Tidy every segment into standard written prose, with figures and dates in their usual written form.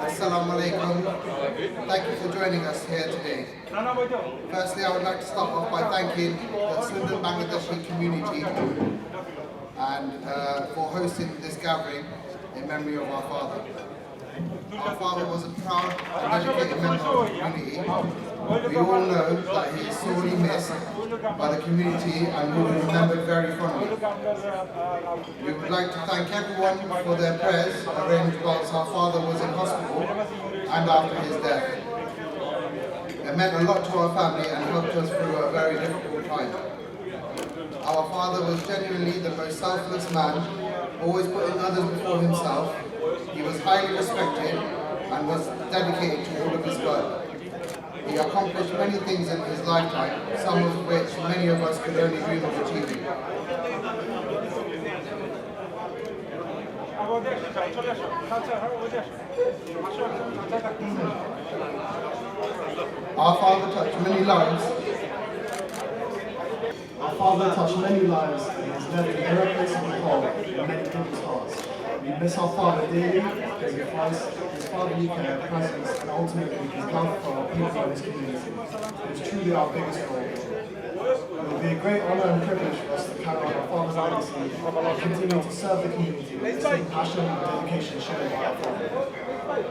Assalamu alaikum. Thank you for joining us here today. Firstly, I would like to start off by thanking the Swindon Bangladeshi community and for hosting this gathering in memory of our father. Our father was a proud and dedicated member of the community. We all know that he is sorely missed by the community and will be remembered very fondly. We would like to thank everyone for their prayers arranged whilst our father was in hospital and after his death. It meant a lot to our family and helped us through a very difficult time. Our father was genuinely the most selfless man, always putting others before himself. He was highly respected and was dedicated to all of his work. He accomplished many things in his lifetime, some of which many of us could only dream of achieving. Our father touched many lives. Our father touched many lives and has left an irreplaceable hole in many people's hearts. We miss our father dearly because his fatherly care, presence, and ultimately his love for our people and his community. It is truly our biggest role. It will be a great honour and privilege for us to carry on our father's legacy and continue to serve the community with the same passion and dedication shown by our father.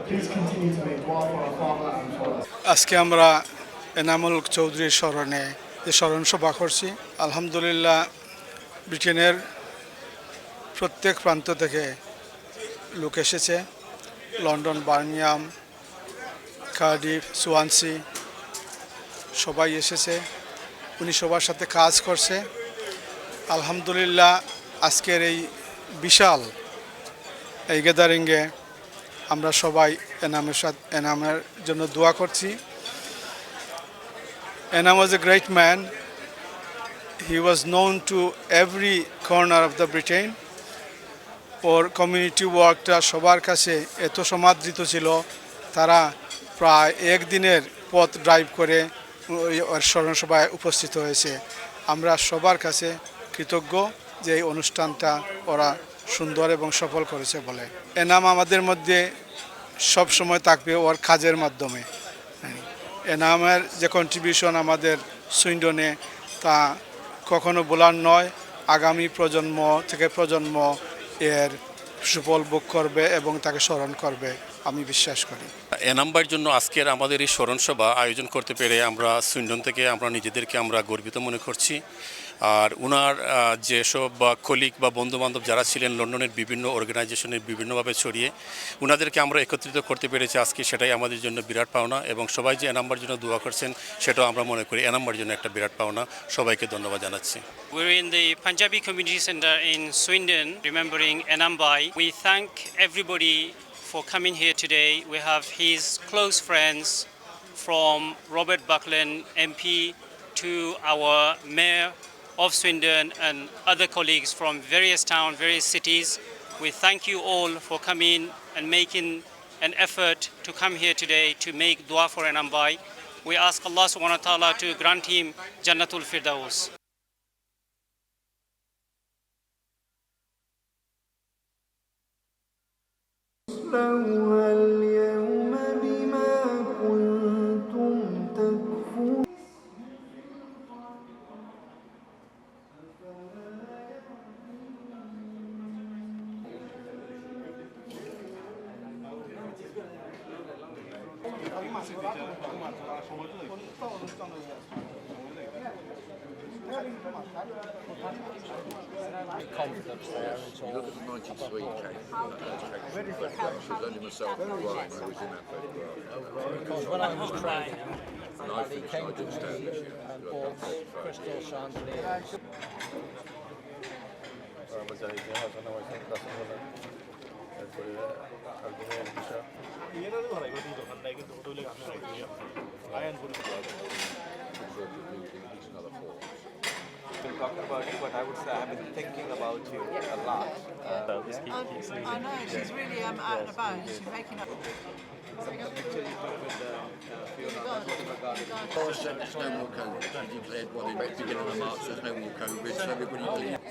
Please continue to make dua for our father and for us. আজকে আমরা এনামুল হক চৌধুরীর স্মরণে যে স্মরণ সভা করছি। আলহামদুলিল্লাহ ব্রিটেনের প্রত্যেক প্রান্ত থেকে লোক এসেছে। লন্ডন, বার্মিংহাম, কার্ডিফ, সোয়ানসি সবাই এসেছে। উনি সবার সাথে কাজ করছে। আলহামদুলিল্লাহ আজকের এই বিশাল এই গ্যাদারিংয়ে আমরা সবাই এনামের জন্য দোয়া করছি। Enam was a great man. He was known to every corner of the Britain. ওর কমিউনিটি ওয়ার্কটা সবার কাছে এত সমাদৃত ছিল, তারা প্রায় একদিনের পথ ড্রাইভ করে ওর স্মরণ সভায় উপস্থিত হয়েছে। আমরা সবার কাছে কৃতজ্ঞ যে এই অনুষ্ঠানটা ওরা সুন্দর এবং সফল করেছে বলে। এনাম আমাদের মধ্যে সব সময় থাকবে ওর কাজের মাধ্যমে। এনামের যে কন্ট্রিবিউশন আমাদের সুইন্ডনে তা কখনো ভোলার নয়। আগামী প্রজন্ম থেকে প্রজন্ম এর সুফল ভোগ করবে এবং তাকে স্মরণ করবে আমি বিশ্বাস করি। এনামবার জন্য আজকের আমাদের এই স্মরণ সভা আয়োজন করতে পেরে আমরা সুইন্ডন থেকে আমরা নিজেদেরকে আমরা গর্বিত মনে করছি। আর ওনার যেসব কলিগ বা বন্ধুবান্ধব যারা ছিলেন লন্ডনের বিভিন্ন অর্গানাইজেশনের বিভিন্নভাবে ছড়িয়ে, ওনাদেরকে আমরা একত্রিত করতে পেরেছি আজকে, সেটাই আমাদের জন্য বিরাট পাওনা। এবং সবাই যে এনামবার জন্য দোয়া করছেন সেটাও আমরা মনে করি এনামবার জন্য একটা বিরাট পাওনা। সবাইকে ধন্যবাদ জানাচ্ছি। We're in the Punjabi Community Center in Swindon remembering Enam Bhai. We thank everybody for coming here today. We have his close friends from Robert Buckland MP to our Mayor of Swindon and other colleagues from various towns, various cities. We thank you all for coming and making an effort to come here today to make dua for Enam Bhai. We ask Allah subhanahu wa ta'ala to grant him Jannatul Firdaus. Confidence there. You look at the 93 cake, she was only myself and Brian who was in that photograph. Because when I was training, he came to me and bought crystal chandeliers. Been talking about you, but I would say I have been thinking about you a lot. I know, she's really out and about. She's making up. Picture you took with Fiona, that's what regarding. There's no more COVID. She declared one in the beginning of March, there's no more COVID, so everybody leave.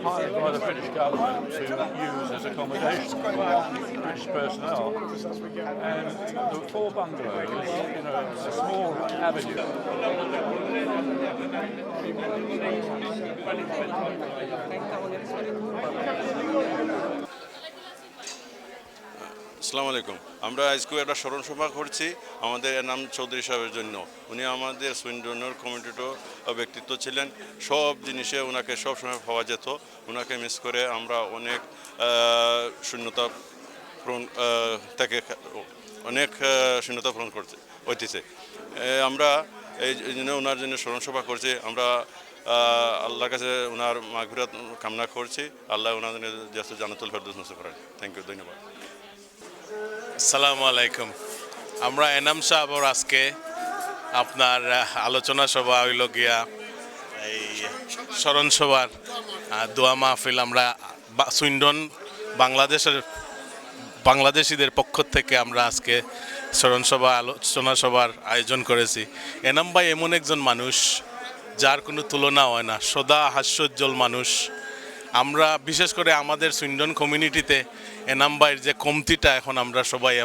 Hired by the British government to use as accommodation British personnel, and there were 4 bungalows in a small avenue. আসসালামু আলাইকুম। আমরা আজকে একটা স্মরণ সভা করছি আমাদের এনাম চৌধুরী সাহেবের জন্য। উনি আমাদের সুইন্ডনের কমিউনিটির ব্যক্তিত্ব ছিলেন। সব জিনিসে ওনাকে সবসময় পাওয়া যেত। ওনাকে মিস করে আমরা অনেক শূন্যতা পূরণ থেকে অনেক শূন্যতা পূরণ করতে হইতেছে। আমরা এই জন্য ওনার জন্য স্মরণ সভা করছি। আমরা আল্লাহর কাছে ওনার মাগফিরাত কামনা করছি। আল্লাহ ওনার জান্নাতুল ফেরদৌস নসিব করেন। থ্যাংক ইউ, ধন্যবাদ। আসসালামু আলাইকুম। আমরা এনাম সাহেবর আজকে আপনার আলোচনা সভা হইল গিয়া এই স্মরণ সভার দোয়া মাহফিল আমরা সুইন্ডন বাংলাদেশিদের পক্ষ থেকে আমরা আজকে স্মরণ সভা আলোচনা সভার আয়োজন করেছি। এনাম ভাই এমন একজন মানুষ যার কোনো তুলনা হয় না, সদা হাস্যোজ্জ্বল মানুষ। আমরা বিশেষ করে আমাদের সুইন্ডন কমিউনিটিতে এনাম ভাইয়ের যে কমতিটা এখন আমরা সবাই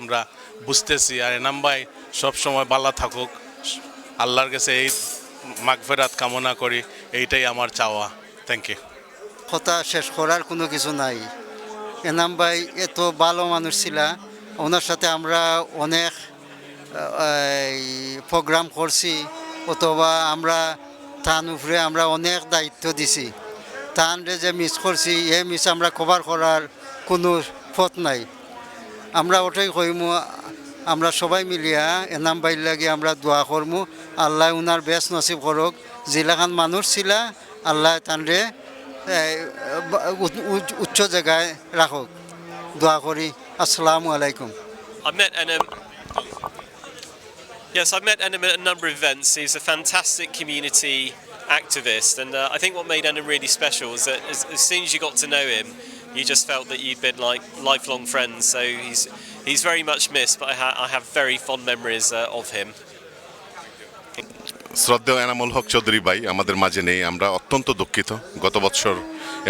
বুঝতেছি। আর এনাম ভাই সবসময় ভালো থাকুক, আল্লাহর কাছে এই মাগফিরাত কামনা করি, এইটাই আমার চাওয়া। Thank you. কথা শেষ করার কোনো কিছু নাই। এনাম ভাই এত ভালো মানুষ ছিল, ওনার সাথে আমরা অনেক প্রোগ্রাম করছি, অথবা আমরা তার উপরে আমরা অনেক দায়িত্ব দিছি। তানরে যে মিস করছি এ মিস আমরা কভার করার কোনো পথ নাই। আমরা ওটাই কইমু, আমরা সবাই মিলিয়া এনাম ভাইয়ের লাগে আমরা দোয়া করমু, আল্লাহ উনার বেশ নসিব করুক। জিলাখান মানুষ ছিল, আল্লাহ তানরে উচ্চ জায়গায় রাখুক, দোয়া করি। আসসালামু আলাইকুম। Yes, I've met Enam at a number of events. He's a fantastic community activist, and I think what made Enam really special is that as soon as you got to know him, you just felt that you'd been like lifelong friends. So he's very much missed, but I have very fond memories of him. শ্রদ্ধেয় এনামুল হক চৌধুরী ভাই আমাদের মাঝে নেই, আমরা অত্যন্ত দুঃখিত। গত বছর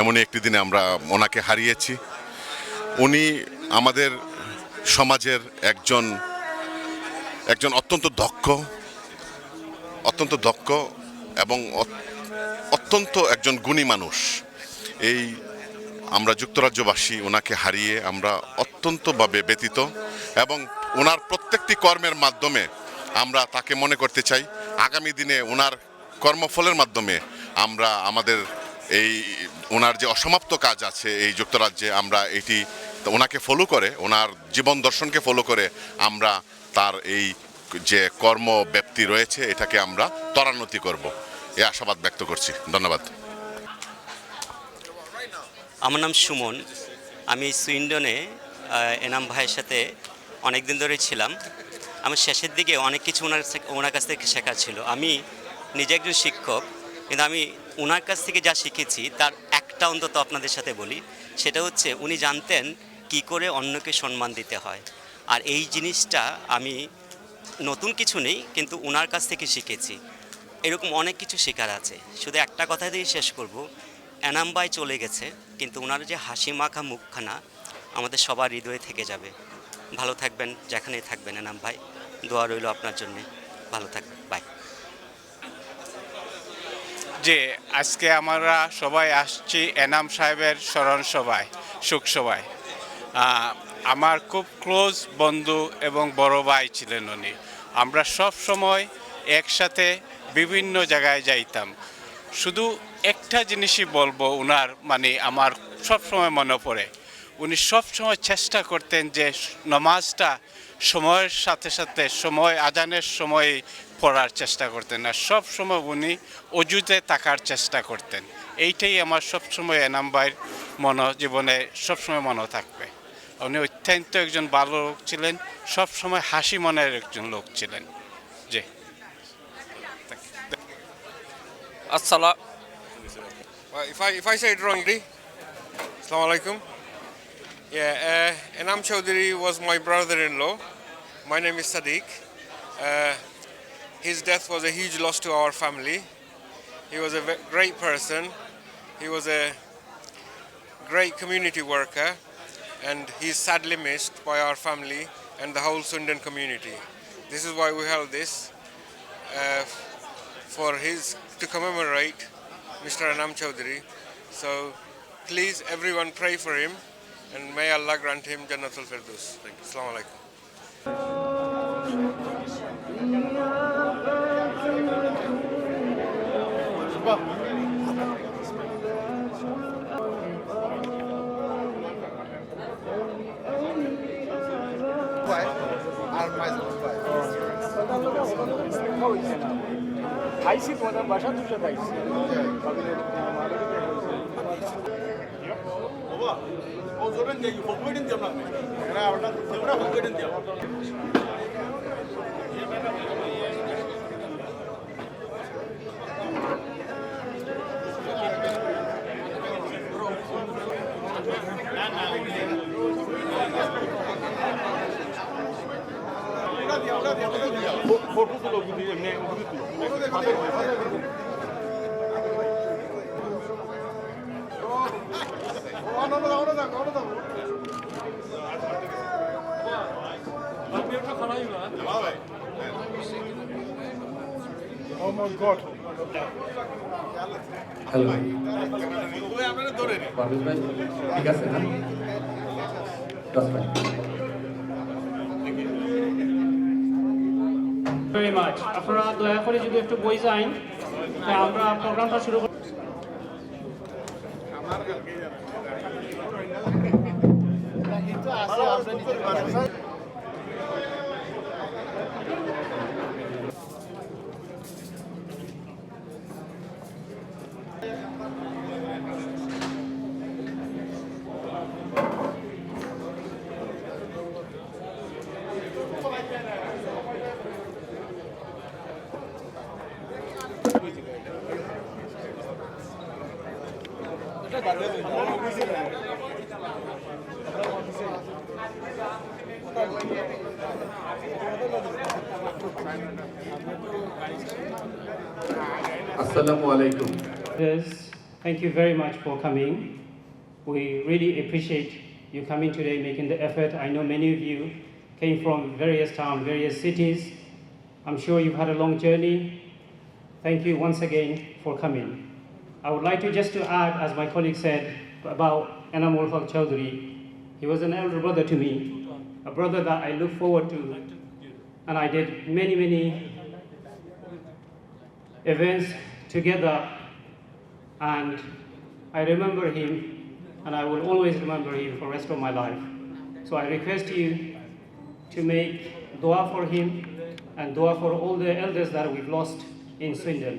এমনই একটি দিনে আমরা ওনাকে হারিয়েছি। উনি আমাদের সমাজের একজন অত্যন্ত দক্ষ এবং অত্যন্ত একজন গুণী মানুষ। এই আমরা যুক্তরাজ্যবাসী ওনাকে হারিয়ে আমরা অত্যন্তভাবে ব্যথিত, এবং ওনার প্রত্যেকটি কর্মের মাধ্যমে আমরা তাকে মনে করতে চাই। আগামী দিনে ওনার কর্মফলের মাধ্যমে আমরা আমাদের এই ওনার যে অসমাপ্ত কাজ আছে এই যুক্তরাজ্যে, আমরা এটি ওনাকে ফলো করে, ওনার জীবন দর্শনকে ফলো করে আমরা তার এই যে কর্মব্যাপ্তি রয়েছে এটাকে আমরা ত্বরান্বিত করব, এই আশাবাদ ব্যক্ত করছি। ধন্যবাদ। আমার নাম সুমন। আমি সুইন্ডনে এনাম ভাইয়ের সাথে অনেক দিন ধরে ছিলাম। আমি শেষের দিকে অনেক কিছু ওনার কাছ থেকে শেখার ছিল। আমি নিজে একজন শিক্ষক, কিন্তু আমি ওনার কাছ থেকে যা শিখেছি তার একটা অন্তত আপনাদের সাথে বলি। সেটা হচ্ছে উনি জানতেন কি করে অন্যকে সম্মান দিতে হয়। আর এই জিনিসটা আমি নতুন কিছু নেই, কিন্তু ওনার কাছ থেকে শিখেছি। এরকম অনেক কিছু শেখার আছে। শুধু একটা কথা দিয়ে শেষ করব, এনাম ভাই চলে গেছে, কিন্তু ওনার যে হাসি মাখা মুখখানা আমাদের সবার হৃদয়ে থেকে যাবে। ভালো থাকবেন যেখানেই থাকবেন এনাম ভাই, দোয়া রইল আপনার জন্যে। ভালো থাকবেন, বাই। যে আজকে আমরা সবাই আসছি এনাম সাহেবের স্মরণ সভায়, শোক সভায়। আমার খুব ক্লোজ বন্ধু এবং বড় ভাই ছিলেন উনি। আমরা সব সময় একসাথে বিভিন্ন জায়গায় যাইতাম। শুধু একটা জিনিসই বলবো, ওনার আমার সব সময় মনে পড়ে, উনি সব সময় চেষ্টা করতেন যে নামাজটা সময়ের সাথে সাথে আজানের সময় পড়ার চেষ্টা করতেন না। সব সময় উনি অজুতে থাকার চেষ্টা করতেন। এইটাই আমার সবসময় এনাম ভাইয়ের জীবনে সবসময় মনে থাকবে। উনি অত্যন্ত একজন ভালো লোক ছিলেন, সব সময় হাসি মনের একজন লোক ছিলেন। জি, Assalamu. If I say it wrongly, Assalamu alaikum. Yeah, Enam Chaudhary was my brother-in-law. My name is Sadiq. His death was a huge loss to our family. He was a great person. He was a great community worker, and he's sadly missed by our family and the whole Swindon community. This is why we held this to commemorate Mr. Enam Chaudhary. So please everyone pray for him, and may Allah grant him Jannatul Firdaus. Thank you. Assalamu alaikum. খাইছি তোমাদের বাসা দুটো খাইছি বাবা ও জোরেন দেই ফকবেদিন দিও না এরা ওটা তোমরা ফকবেদিন দিও ফটো তুলো এমনি Oh my God. Hello. ঠিক আছে না? That's fine. Very much. আপনারা দয়া করে যদি একটু বই যান, আমরা প্রোগ্রামটা শুরু করব। Assalamu alaikum. Yes, thank you very much for coming. We really appreciate you coming today, making the effort. I know many of you came from various towns, various cities. I'm sure you've had a long journey. Thank you once again for coming. I would like to just to add, as my colleague said, about Enamul Hoq Chy. He was an elder brother to me, a brother that I look forward to, and I did many events together, and I remember him, and I will always remember him for the rest of my life. So I request you to make dua for him and dua for all the elders that we've lost in Swindon.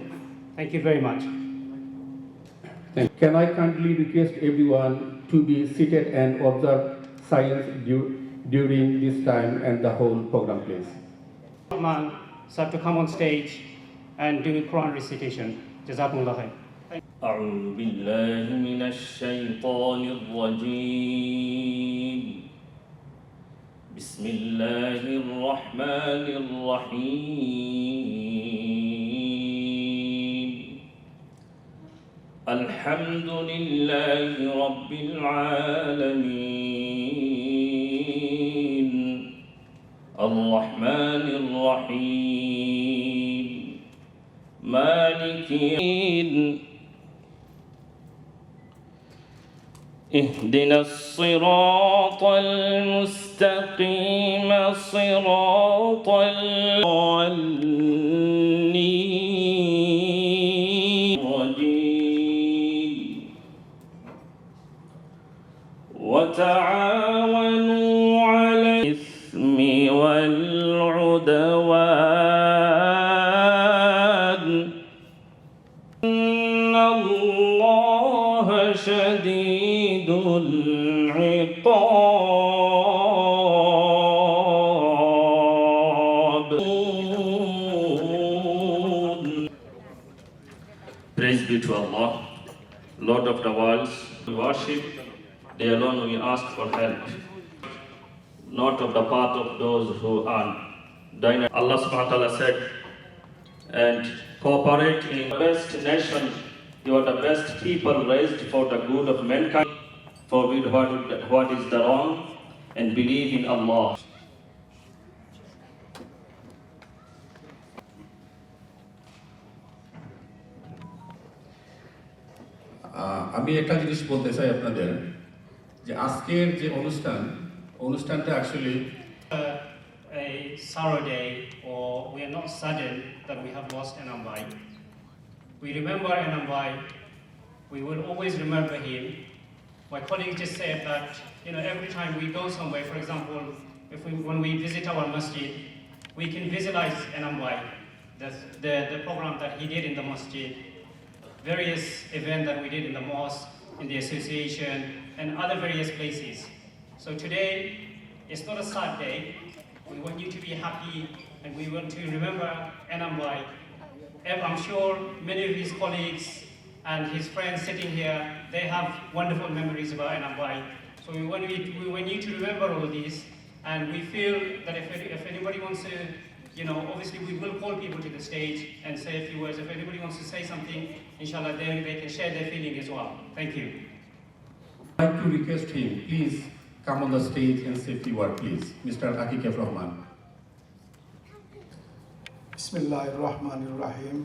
Thank you very much. Can I kindly request everyone to be seated and observe silence during this time and the whole program, please? Man, sir, to come on stage and do Quran recitation. Jazakumullah khair. أعوذ بالله من الشيطان الرجيم بسم الله الرحمن الرحيم الحمد لله رب العالمين الرحمن الرحيم مالك يوم اهدنا الصراط المستقيم صراط الضالين وتعاونوا على الإثم والعدوان إن الله شديد العقاب be to Allah, Lord of the worlds. We worship, they alone we ask for help, not of the path of those who are dying. Allah subhanahu wa ta'ala said, and cooperate in the best nation, you are the best people raised for the good of mankind, forbid what is the wrong, and believe in Allah. আমি একটা জিনিস বলতে চাই আপনাদের যে আজকের যে অনুষ্ঠানটা আসলে a sorrow day, or we are not saddened that we have lost Enamul. We remember Enamul. We will always remember him. My colleague just said that every time we go somewhere, for example, when we visit our masjid, we can visualize Enamul, the program that he did in the masjid, various events that we did in the mosque, in the association, and other various places. So today, it's not a sad day. We want you to be happy, and we want to remember Enamul. I'm sure many of his colleagues and his friends sitting here, they have wonderful memories about Enamul. So we want you to remember all these, and we feel that if anybody wants to, obviously we will call people to the stage and say a few words. If anybody wants to say something, inshallah, then they can share their feeling as well. Thank you. I'd like to request him, please come on the stage and say a few words, please. Mr. Akikef Rahman. Bismillahirrahmanirrahim.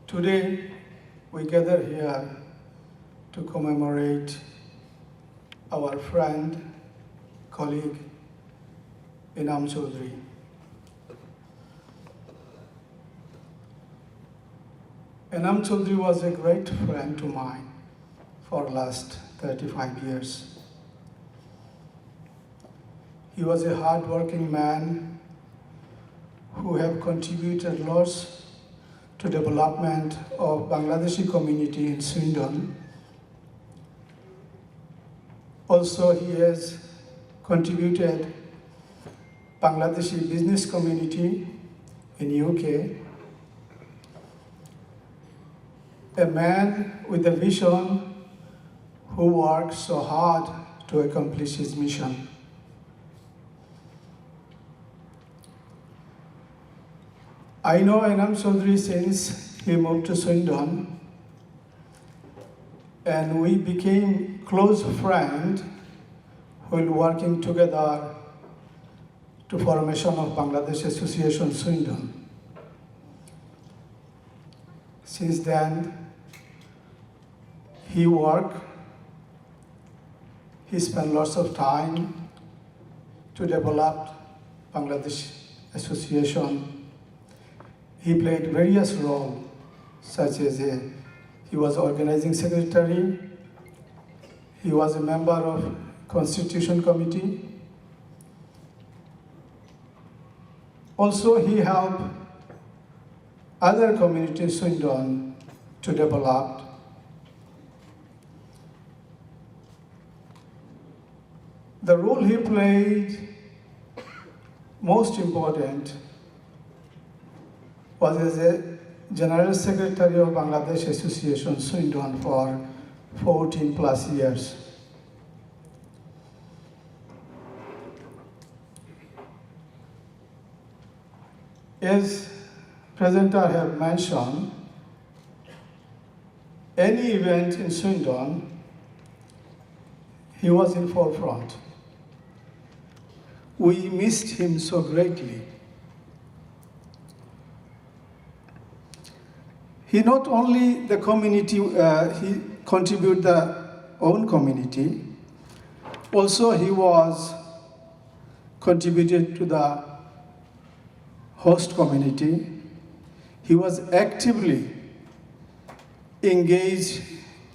Today, we gather here to commemorate our friend, colleague, Enamul Chaudhry. Enamul Chaudhry was a great friend to mine for the last 35 years. He was a hard-working man who have contributed lots to development of Bangladeshi community in Swindon. Also, he has contributed Bangladeshi business community in UK. A man with a vision who worked so hard to accomplish his mission. I know Enamul Chaudhry since he moved to Swindon, and we became close friends while working together to formation of Bangladesh Association Swindon. Since then, he spent lots of time to develop Bangladesh Association. He played various roles, such as he was organizing secretary, he was a member of Constitution Committee. Also, he helped other communities in Swindon to develop. The role he played, most important, was as a General Secretary of Bangladesh Association Swindon for 14 plus years. As presenter have mentioned, any event in Swindon, he was in forefront. We missed him so greatly. He not only the community, he contributed the own community, also he was contributed to the host community. He was actively engaged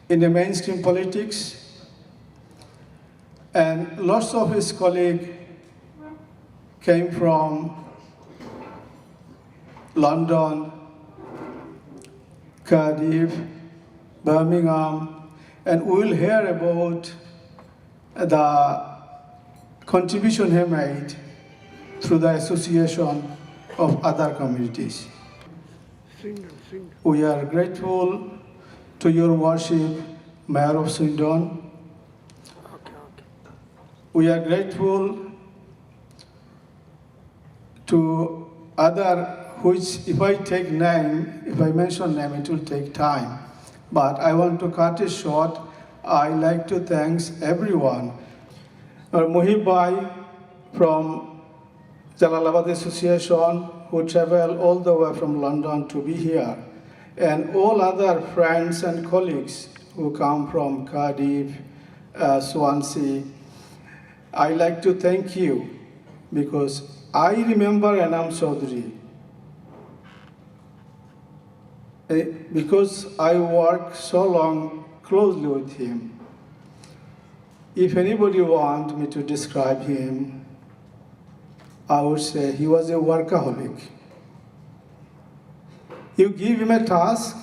in the mainstream politics, and lots of his colleagues came from London, Cardiff, Birmingham, and we will hear about the contribution he made through the association of other communities. We are grateful to your worship, Mayor of Swindon. We are grateful to other, which if I take name, if I mention name, it will take time. But I want to cut it short. I like to thank everyone. Muhib Bhai from Jalalabad Association, who traveled all the way from London to be here, and all other friends and colleagues who come from Cardiff, Swansea. I like to thank you because I remember Enam Chaudhary because I worked so long closely with him. If anybody wants me to describe him, I would say he was a workaholic. You give him a task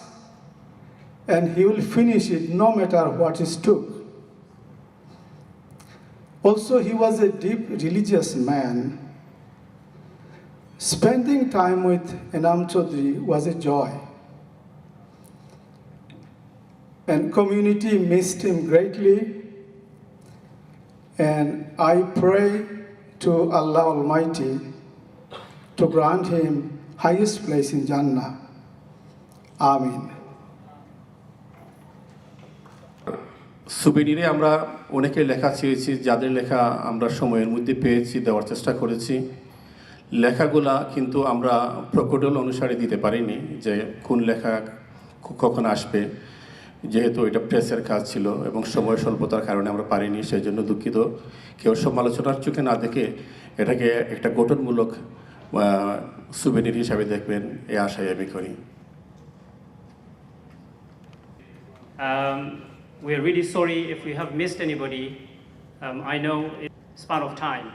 and he will finish it no matter what it took. Also, he was a deep religious man. Spending time with Enam Chaudhary was a joy. And community missed him greatly. And I pray to Allah Almighty to grant him highest place in Jannah. Amen. সুবেনিরে আমরা অনেকের লেখা চেয়েছি, যাদের লেখা আমরা সময়ের মধ্যে পেয়েছি, দেওয়ার চেষ্টা করেছি। লেখাগুলা কিন্তু আমরা প্রটোকল অনুসারে দিতে পারিনি যে কোন লেখা কখন আসবে, যেহেতু এটা প্রেসের কাজ ছিল এবং সময় স্বল্পতার কারণে আমরা পারিনি, সেই জন্য দুঃখিত। কেউ সমালোচনার চোখে না দেখে এটাকে একটা গঠনমূলক সুবেনির হিসাবে দেখবেন, এই আশায় আমি করি। We are really sorry if we have missed anybody. I know it's a span of time,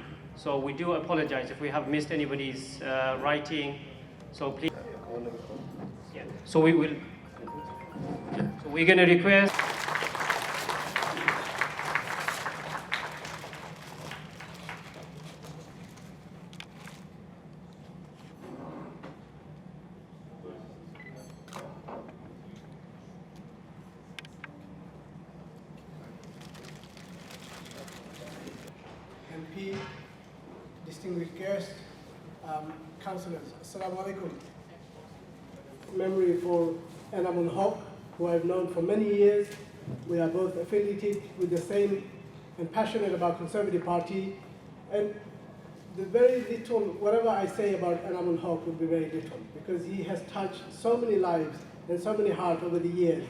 so we do apologize if we have missed anybody's writing. So please, yeah. So we will. So we're going to request. MP, distinguished guests, councillors, Assalamu alaikum. Memory for Enamul Hoq, who I've known for many years. We are both affiliated with the same and passionate about Conservative Party. And the very little, whatever I say about Enamul Hoq would be very little, because he has touched so many lives and so many hearts over the years,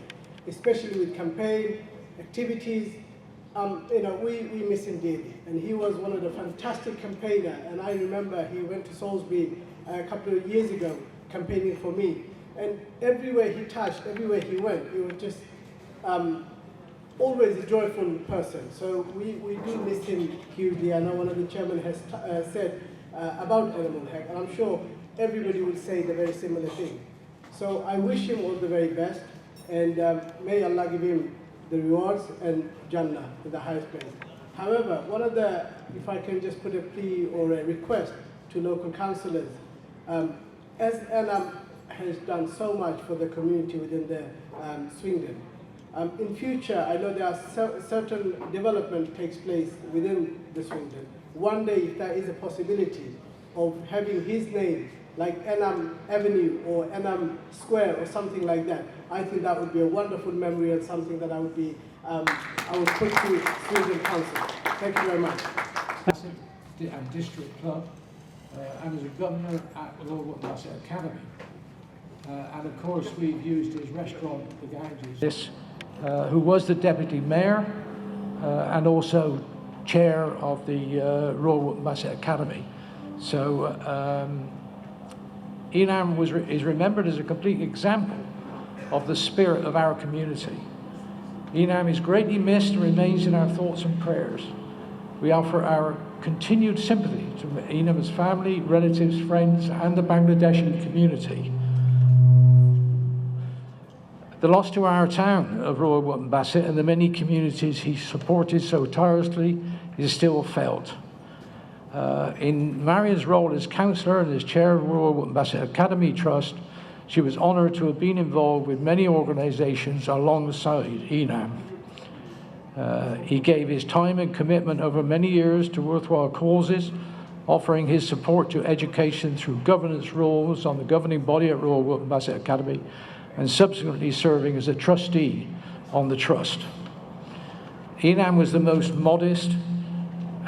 especially with campaign activities. We miss him dearly, and he was one of the fantastic campaigners. And I remember he went to Salisbury a couple of years ago campaigning for me, and everywhere he touched, everywhere he went, he was just always a joyful person. So we do miss him hugely. I know one of the chairmen has said about Enamul Hoq, and I'm sure everybody will say the very similar thing. So I wish him all the very best, and may Allah give him the rewards and Jannah in the highest place. However, if I can just put a plea or a request to local councillors, as Enam has done so much for the community within the Swindon, in future, I know there are certain development takes place within the Swindon. One day, if there is a possibility of having his name, like Enam Avenue or Enam Square or something like that, I think that would be a wonderful memory and something that I would put to Swindon Council. Thank you very much. And District Club, and as a governor at Royal Wootton Academy. And of course, we've used his restaurant, the Ganges. Who was the deputy mayor and also chair of the Royal Wootton Academy. So Enam is remembered as a complete example of the spirit of our community. Enam is greatly missed and remains in our thoughts and prayers. We offer our continued sympathy to Enam's family, relatives, friends, and the Bangladeshi community. The loss to our town of Royal Wootton Bassett and the many communities he supported so tirelessly is still felt. In Marian's role as councillor and as chair of Royal Wootton Bassett Academy Trust, She was honoured to have been involved with many organisations alongside Enam. He gave his time and commitment over many years to worthwhile causes, offering his support to education through governance roles on the governing body at Royal Wilton Bassett Academy, and subsequently serving as a trustee on the trust. Enam was the most modest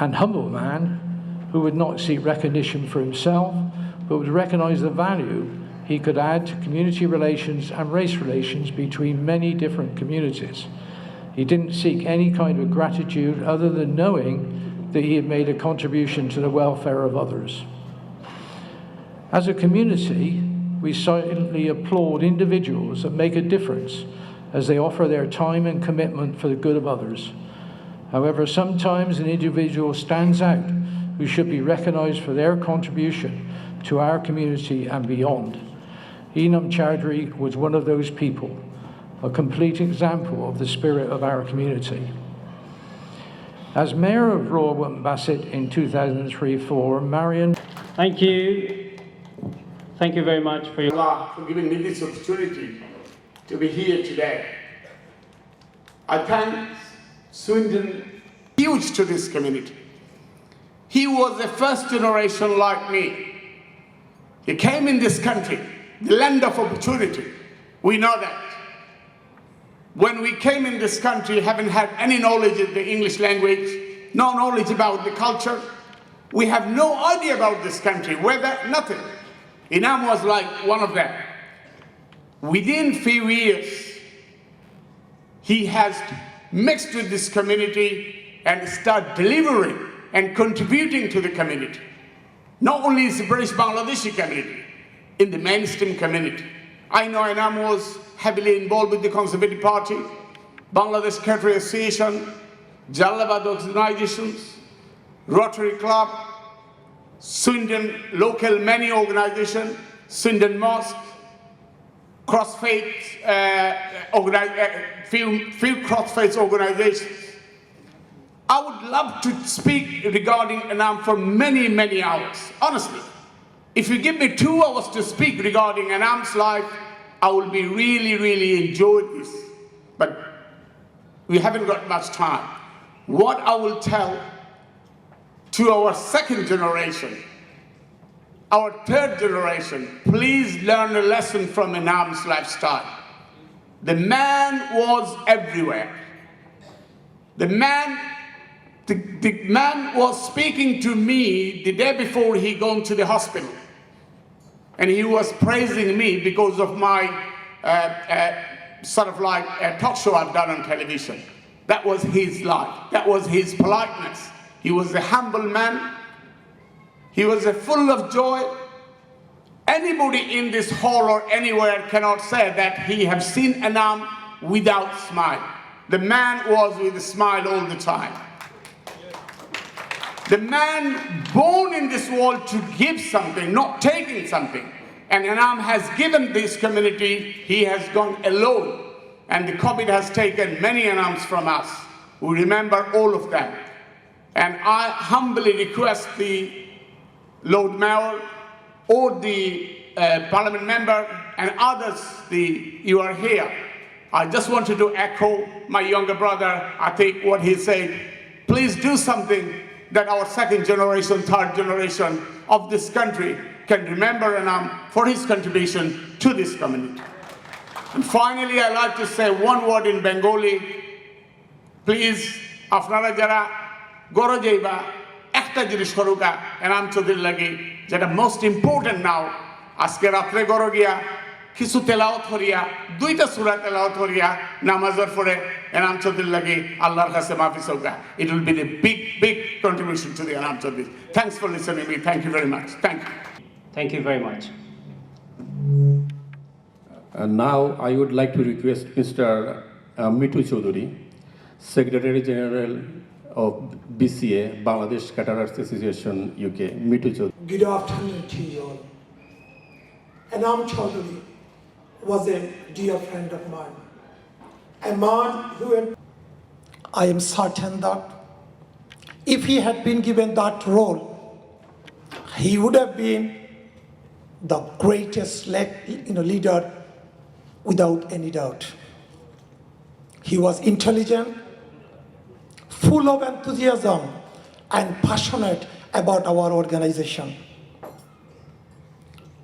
and humble man who would not seek recognition for himself, but would recognise the value he could add to community relations and race relations between many different communities. He didn't seek any kind of gratitude other than knowing that he had made a contribution to the welfare of others. As a community, we silently applaud individuals that make a difference as they offer their time and commitment for the good of others. However, sometimes an individual stands out who should be recognised for their contribution to our community and beyond. Enam Chowdhury was one of those people, a complete example of the spirit of our community. As Mayor of Royal Wilton Bassett in 2003-04, Marion... Thank you. Thank you very much for for giving me this opportunity to be here today. I thank Swindon, huge to this community. He was the first generation like me. He came in this country, the land of opportunity. We know that. When we came in this country, haven't had any knowledge of the English language, no knowledge about the culture. We have no idea about this country, weather, nothing. Enam was like one of them. Within few years, he has mixed with this community and start delivering and contributing to the community. Not only is the British Bangladeshi community, in the mainstream community. I know Enam was heavily involved with the Conservative Party, Bangladesh Caterer Association, Jalabad organizations, Rotary Club, Swindon local many organizations, Swindon Mosque, cross-faith, few cross-faith organizations. I would love to speak regarding Enam for many, many hours, honestly. If you give me 2 hours to speak regarding Enam's life, I will be really enjoy this. But we haven't got much time. What I will tell to our second generation, our third generation, please learn a lesson from Enam's lifestyle. The man was everywhere. The man was speaking to me the day before he gone to the hospital. And he was praising me because of my sort of like a talk show I've done on television. That was his life. That was his politeness. He was a humble man. He was full of joy. Anybody in this hall or anywhere cannot say that he have seen Enam without smile. The man was with a smile all the time. The man born in this world to give something, not taking something. And Enam has given this community, he has gone alone. And the COVID has taken many Enams from us. We remember all of them. And I humbly request the Lord Mayor or the Parliament member and others, you are here. I just wanted to echo my younger brother, I think what he said. Please do something that our second generation, third generation of this country can remember Enam for his contribution to this community. And finally, I'd like to say one word in Bengali. Please, Afnara Jara, Goro Jaiba, Ekta Jirish Koruka, Enam Chodhir Lagi, that are most important now. Aske Ratre Goro Gia, Kisu Telawat Horia, Duita Surah Telawat Horia, Namazar Fore, Enam Chodhir Lagi, Allah Kase Mafi Soga. It will be the big contribution to the Enam Chodhir. Thanks for listening to me. Thank you very much. Thank you. Thank you very much. And now I would like to request Mr. Mitu Choudhury, Secretary General of BCA, Bangladesh Caterers Association, UK. Mitu Choudhury. Good afternoon to you all. Enam Choudhury was a dear friend of mine. A man who I am certain that if he had been given that role, he would have been the greatest leader without any doubt. He was intelligent, full of enthusiasm, and passionate about our organization.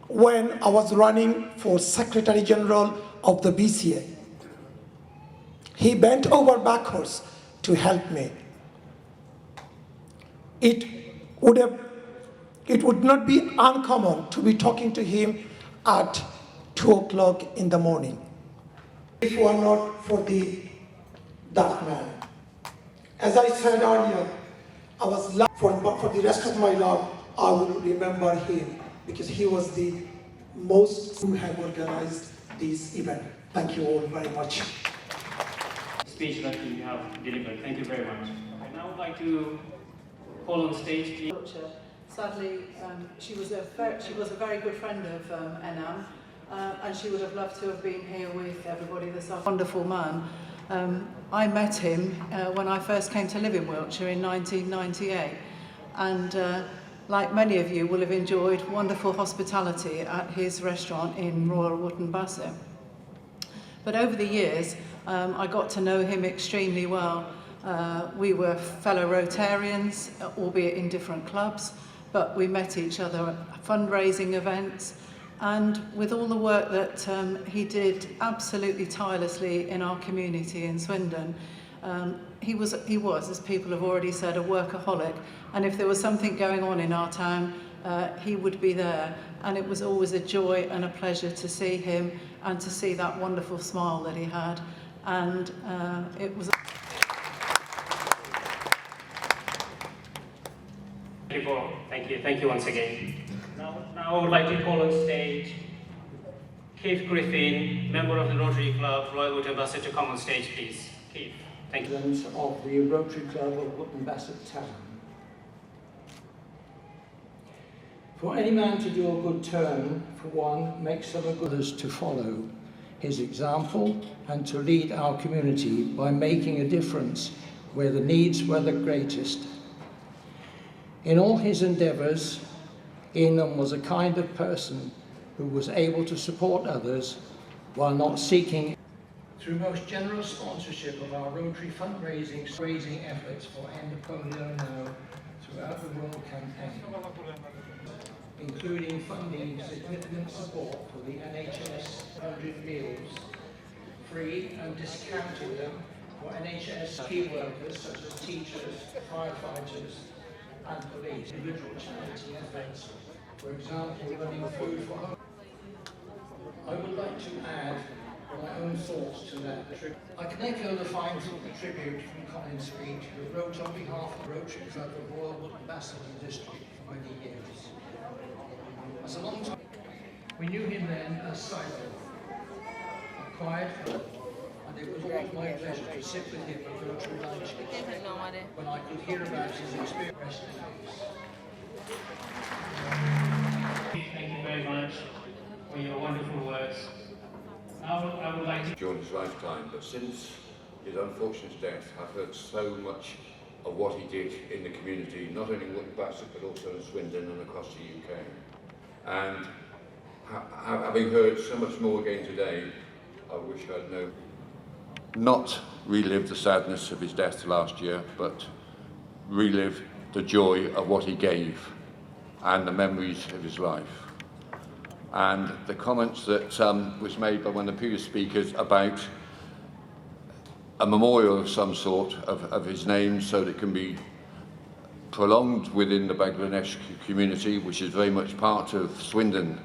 When I was running for Secretary General of the BCA, he bent over backwards to help me. It would not be uncommon to be talking to him at 2 o'clock in the morning. If it were not for that man, as I said earlier, I was for the rest of my life, I will remember him because he was the most who have organized this event. Thank you all very much. Speech that you have delivered. Thank you very much. And I would like to call on stage, please. Sadly, she was a very good friend of Enam, and she would have loved to have been here with everybody this afternoon. Wonderful man. I met him when I first came to live in Wiltshire in 1998, and like many of you will have enjoyed wonderful hospitality at his restaurant in Royal Wootton Bassett. But over the years, I got to know him extremely well. We were fellow Rotarians, albeit in different clubs, but we met each other at fundraising events, and with all the work that he did absolutely tirelessly in our community in Swindon, he was, as people have already said, a workaholic, and if there was something going on in our town, he would be there, and it was always a joy and a pleasure to see him and to see that wonderful smile that he had, and it was. Thank you once again. Now I would like to call on stage Keith Griffin, member of the Rotary Club, Royal Wootton Bassett, to come on stage, please. Keith, thank you. Of the Rotary Club of Wootton Bassett Town. For any man to do a good turn, for one, makes some others to follow his example and to lead our community by making a difference where the needs were the greatest. In all his endeavours, Enam was a kind of person who was able to support others while not seeking. Through most generous sponsorship of our Rotary fundraising efforts for End Polio Now throughout the world campaign, including funding significant support for the NHS 100 meals, free and discounting them for NHS key workers such as teachers, firefighters, and police. Individual charity efforts, for example, running food for home. I would like to add my own thoughts to that. I can echo the fine tribute from Colin's speech, who wrote on behalf of the Rotary Club of Royal Wootton Bassett District for many years. As a long time, we knew him then as Silo, a quiet fellow, and it was always my pleasure to sit with him at Rotary lunch when I could hear about his experience. Thank you very much for your wonderful words. Now I would like to... During his lifetime, but since his unfortunate death, I've heard so much of what he did in the community, not only in Wootton Bassett, but also in Swindon and across the UK. And having heard so much more again today, I wish I'd known. Not relive the sadness of his death last year, but relive the joy of what he gave and the memories of his life. And the comments that was made by one of the previous speakers about a memorial of some sort of his name so that it can be prolonged within the Bangladesh community, which is very much part of Swindon,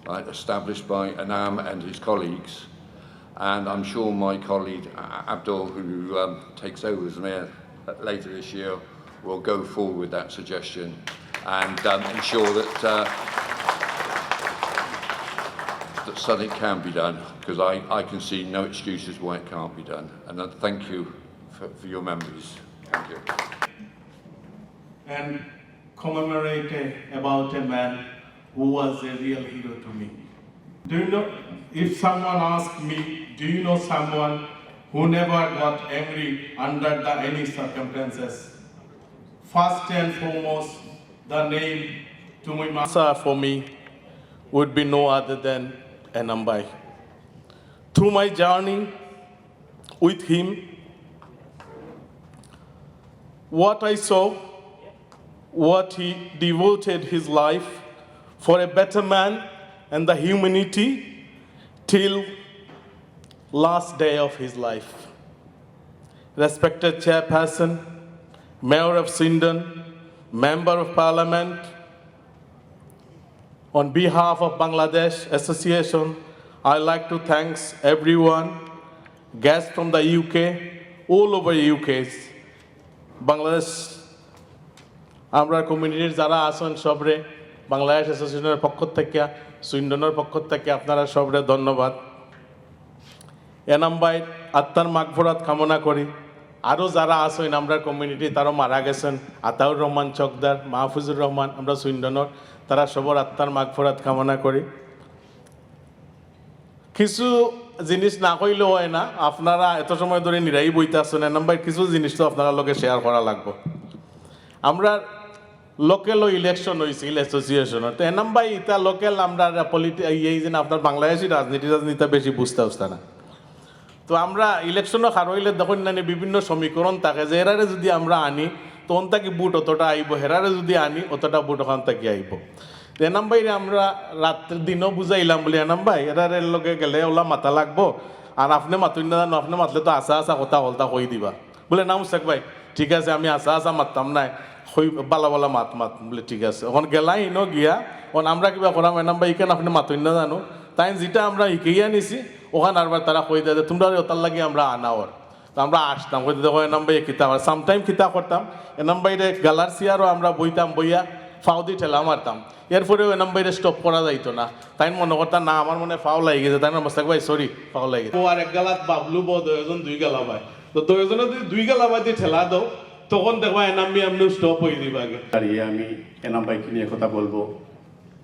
right, established by Enam and his colleagues. And I'm sure my colleague Abdul, who takes over as mayor later this year, will go forward with that suggestion and ensure that that something can be done, because I can see no excuses why it can't be done. And thank you for your memories. Thank you. And commemorate about a man who was a real hero to me. Do you know, if someone asks me, do you know someone who never got angry under any circumstances? First and foremost, the name to my master for me would be no other than Enam Bhai. Through my journey with him, what I saw, what he devoted his life for a better man and the humanity till last day of his life. Respected Chairperson, Mayor of Swindon, Member of Parliament, on behalf of Bangladesh Association, I'd like to thank everyone, guests from the UK, all over UK, Bangladesh, আমরা কমিউনিটির যারা আছেন সবরে বাংলাদেশ অ্যাসোসিয়েশনের পক্ষ থেকে সুইন্ডনের পক্ষ থেকে আপনারা সবরে ধন্যবাদ। এনাম ভাই আত্মার মাগফিরাত কামনা করি। আরও যারা আছেন আমরা কমিউনিটি তারাও মারা গেছেন, আতাউর রহমান চকদার, মাহফুজুর রহমান, আমরা সুইন্ডনের, তারা সবার আত্মার মাগফিরাত কামনা করি। কিছু জিনিস না কইলেও হয় না, আপনারা এত সময় ধরে নিরাই বইতে আসছেন, এনাম ভাই কিছু জিনিস তো আপনারা লগে শেয়ার করা লাগবে। আমরা লোকাল ইলেকশন হয়েছিল অ্যাসোসিয়েশনের, তো এনাম ভাই ইটা লোকাল আমরা এই যে আপনার বাংলাদেশি রাজনীতি বেশি বুঝতে আসতে না। তো আমরা ইলেকশনও হারইলে দেখুন না বিভিন্ন সমীকরণ থাকে যে এরারে যদি আমরা আনি তখন তাকে বুট অতটা আইব, হেরারে যদি আনি অতটা বুট ওখান থেকে আইব। এনাম ভাইরে আমরা রাত্রের দিনও বুঝাইলাম বলি এনাম ভাই এরারের লগে গেলে ওলা মাথা লাগবো, আর আপনি মাতুন না জানো, আপনি মাতলে তো আসা আসা কথা হলতা কই দিবা। বলে না মুসাক ভাই ঠিক আছে আমি আসা আসা মারতাম নাই, হই বালা বালা মাত বলে ঠিক আছে। ওখানে গেলাই ইনো গিয়া ওখানে আমরা কিবা করাম এনাম ভাই ইকেন আপনি মাতুন না জানো, তাই যেটা আমরা শিখাইয়া নিছি ওখানে আরবার তারা কই দেয় তোমরা ওটার লাগে আমরা আনাওয়ার। তো আমরা আসতাম কই দেখো এনাম ভাই কিতা কর, সামটাইম কিতা করতাম এনাম ভাইরে গালার চেয়ারও আমরা বইতাম, বইয়া ফাও দিয়ে ঠেলা মারতাম। এরপরেও এনাম ভাইরে স্টপ করা যাইতো না, তাই মনে করতাম না আমার মনে ফাও লাগি গেছে, তাই মোস্তাক ভাই সরি ফাও লাগে। ও আর এক গালাত বাবলু বো দুজন দুই গালা ভাই, তো দুজনে যদি দুই গালা ভাই দিয়ে ঠেলা দাও তখন দেখো এনাম ভাই এমনি স্টপ হয়ে দিবা আগে। দাঁড়িয়ে আমি এনাম ভাইকে নিয়ে কথা বলবো,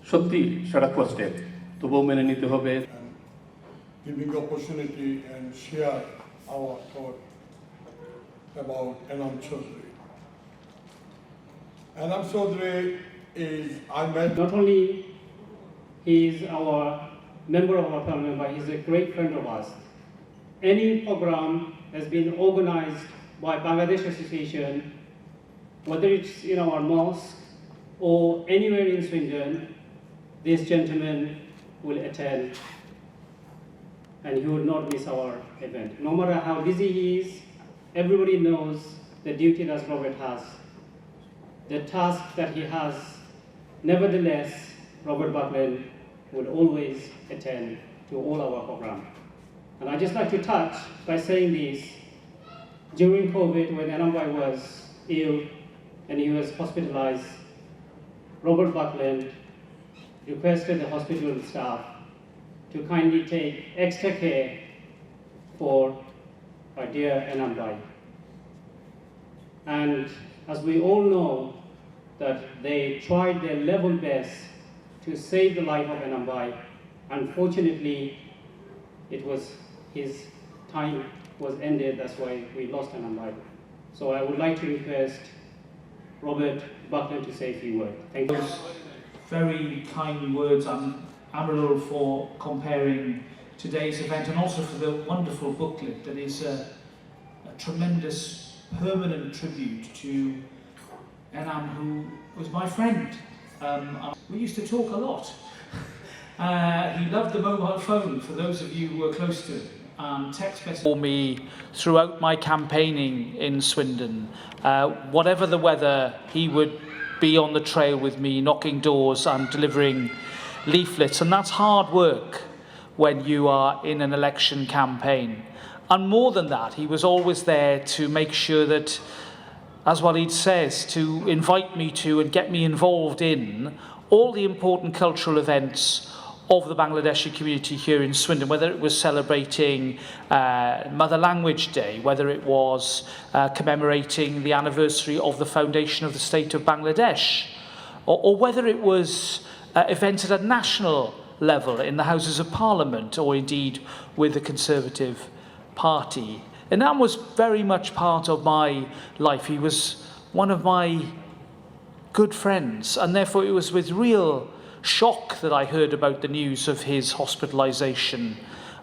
সত্যি সেটা কষ্টের, তবুও মেনে নিতে হবে। Giving the opportunity and share our thought about Enam Chaudhry. Enam Chaudhry is, I met... Not only he is our member of our parliament, but he's a great friend of ours. Any program has been organized by Bangladesh Association, whether it's in our mosque or anywhere in Swindon, this gentleman will attend and he would not miss our event. No matter how busy he is, everybody knows the duty that Robert has, the task that he has. Nevertheless, Robert Buckland would always attend to all our programs. And I'd just like to touch by saying this. During COVID, when Enam Bhai was ill and he was hospitalized, Robert Buckland requested the hospital staff to kindly take extra care for our dear Enam Bhai. And as we all know, that they tried their level best to save the life of Enam Bhai. Unfortunately, it was his time was ended, that's why we lost Enam Bhai. So I would like to request Robert Buckland to say a few words. Thank you. Very kind words. I'm Amaral for comparing today's event and also for the wonderful booklet that is a tremendous permanent tribute to Enam, who was my friend. We used to talk a lot. He loved the mobile phone, for those of you who were close to him. Text message For me throughout my campaigning in Swindon, whatever the weather, he would be on the trail with me, knocking doors and delivering leaflets, and that's hard work when you are in an election campaign. And more than that, he was always there to make sure that, as Walid says, to invite me to and get me involved in all the important cultural events of the Bangladeshi community here in Swindon, whether it was celebrating Mother Language Day, whether it was commemorating the anniversary of the foundation of the state of Bangladesh, or whether it was events at a national level in the Houses of Parliament, or indeed with the Conservative Party. Enam was very much part of my life. He was one of my good friends, and therefore it was with real shock that I heard about the news of his hospitalisation.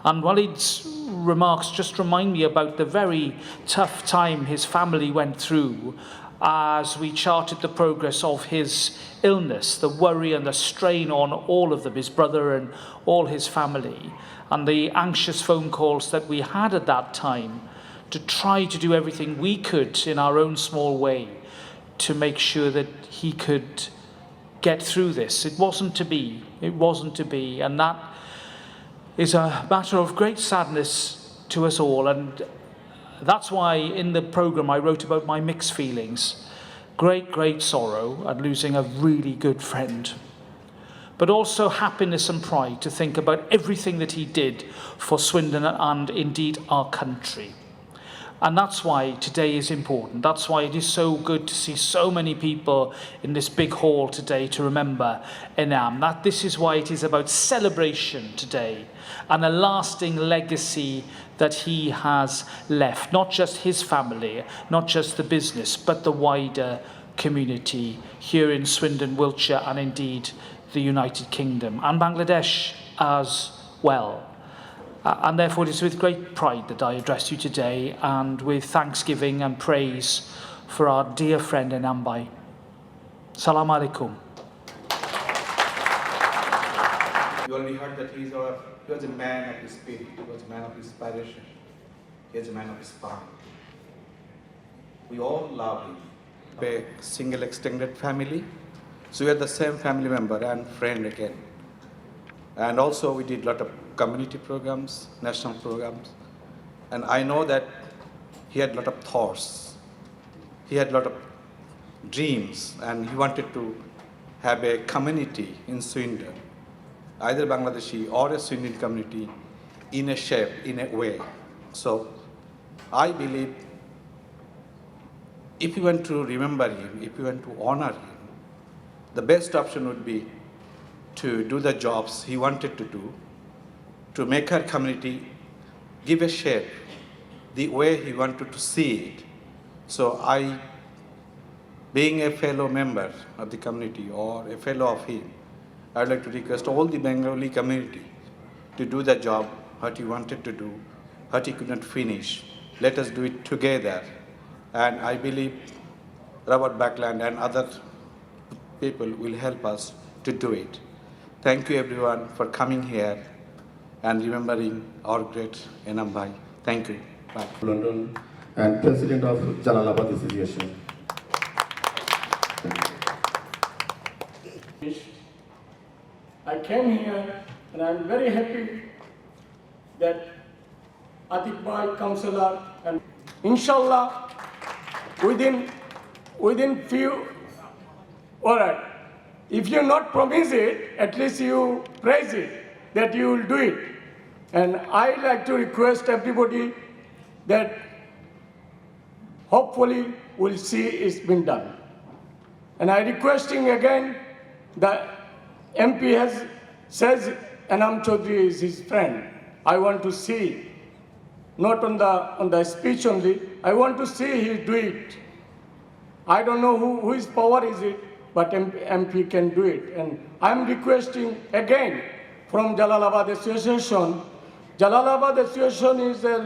And Walid's remarks just remind me about the very tough time his family went through as we charted the progress of his illness, the worry and the strain on all of them, his brother and all his family, and the anxious phone calls that we had at that time to try to do everything we could in our own small way to make sure that he could get through this. It wasn't to be, and that is a matter of great sadness to us all, and that's why in the programme I wrote about my mixed feelings. Great sorrow at losing a really good friend, but also happiness and pride to think about everything that he did for Swindon and indeed our country. And that's why today is important. That's why it is so good to see so many people in this big hall today to remember Enam. This is why it is about celebration today and a lasting legacy that he has left. Not just his family, not just the business, but the wider community here in Swindon, Wiltshire, and indeed the United Kingdom and Bangladesh as well. And therefore it is with great pride that I address you today, and with thanksgiving and praise for our dear friend Enam Bhai. Salam alaikum. You already heard that he was a man of the spirit, he was a man of inspiration, he was a man of spine. We all love him. A single extended family, so we are the same family member and friend again. And also we did a lot of community programs, national programs, and I know that he had a lot of thoughts, he had a lot of dreams, and he wanted to have a community in Swindon, either Bangladeshi or a Swindon community, in a shape, in a way. So I believe if you want to remember him, if you want to honor him, the best option would be to do the jobs he wanted to do, to make our community give a shape the way he wanted to see it. So I, being a fellow member of the community or a fellow of him, I would like to request all the Bengali community to do the job what he wanted to do, what he could not finish. Let us do it together. And I believe Robert Backland and other people will help us to do it. Thank you everyone for coming here and remembering our great Enam Bhai. Thank you. Bye. London and President of Jalalabad Association. I came here and I'm very happy that Atik Bhai, Councillor, and inshallah within few, all right, if you not promise it, at least you praise it, that you will do it. And I like to request everybody that hopefully we'll see it's been done. And I requesting again that MP says Enam Chaudhary is his friend. I want to see, not on the speech only, I want to see he do it. I don't know whose power is it, but MP can do it. And I'm requesting again from Jalalabad Association. Jalalabad Association is a